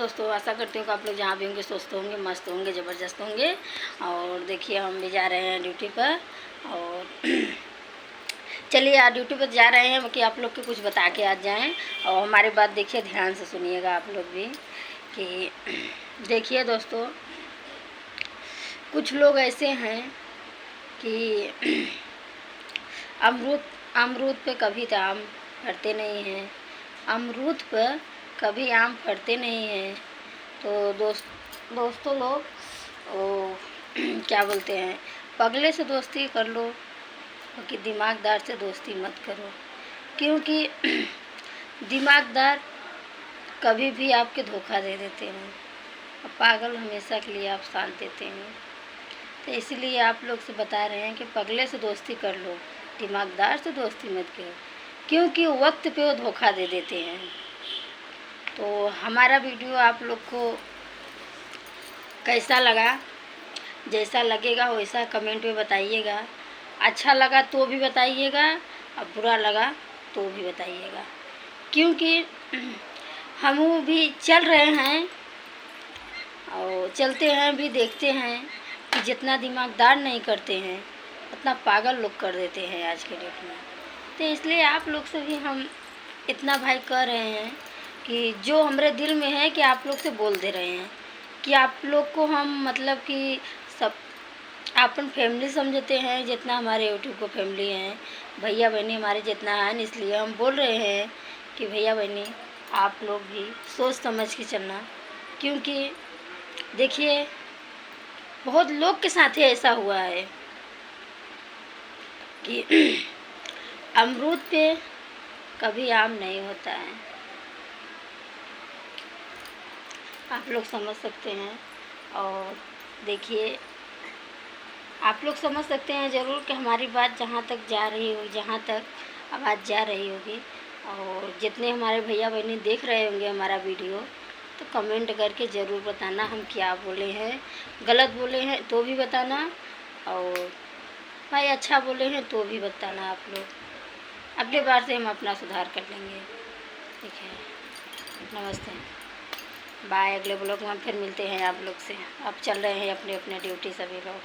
दोस्तों, आशा करती हूँ कि आप लोग जहाँ भी होंगे स्वस्थ होंगे, मस्त होंगे, ज़बरदस्त होंगे। और देखिए हम भी जा रहे हैं ड्यूटी पर। और चलिए आज ड्यूटी पर जा रहे हैं कि आप लोग के कुछ बता के आ जाएं। और हमारी बात देखिए, ध्यान से सुनिएगा आप लोग भी। कि देखिए दोस्तों, कुछ लोग ऐसे हैं कि अमरूद पे कभी तो आम फरते नहीं हैं, अमरूद पर कभी आम फरते नहीं हैं। तो दोस्तों लोग वो क्या बोलते हैं, पगले से दोस्ती कर लो, क्योंकि दिमागदार से दोस्ती मत करो। क्योंकि दिमागदार कभी भी आपके धोखा दे देते हैं और पागल हमेशा के लिए आप साथ देते हैं। तो इसलिए आप लोग से बता रहे हैं कि पगले से दोस्ती कर लो, दिमागदार से दोस्ती मत करो, क्योंकि वक्त पे वो धोखा दे देते हैं। तो हमारा वीडियो आप लोग को कैसा लगा, जैसा लगेगा वैसा कमेंट में बताइएगा। अच्छा लगा तो भी बताइएगा और बुरा लगा तो भी बताइएगा, क्योंकि हम भी चल रहे हैं और चलते हैं भी, देखते हैं कि जितना दिमागदार नहीं करते हैं उतना पागल लोग कर देते हैं आज के डेट में। तो इसलिए आप लोग से भी हम इतना भाई कह रहे हैं कि जो हमारे दिल में है कि आप लोग से बोल दे रहे हैं कि आप लोग को हम मतलब कि सब अपन फैमिली समझते हैं, जितना हमारे यूट्यूब को फैमिली हैं, भैया बहनी हमारे जितना है। इसलिए हम बोल रहे हैं कि भैया बहनी आप लोग भी सोच समझ के चलना, क्योंकि देखिए बहुत लोग के साथ ही ऐसा हुआ है कि अमरूद पे कभी आम नहीं होता है। आप लोग समझ सकते हैं। और देखिए आप लोग समझ सकते हैं ज़रूर कि हमारी बात जहाँ तक जा रही होगी, जहाँ तक आवाज़ जा रही होगी, और जितने हमारे भैया बहनी देख रहे होंगे हमारा वीडियो, तो कमेंट करके ज़रूर बताना हम क्या बोले हैं। गलत बोले हैं तो भी बताना, और भाई अच्छा बोले हैं तो भी बताना। आप लोग अगली बार से हम अपना सुधार कर लेंगे। ठीक है, नमस्ते, बाय। अगले ब्लॉग में हम फिर मिलते हैं आप लोग से। अब चल रहे हैं अपने अपने ड्यूटी सभी लोग।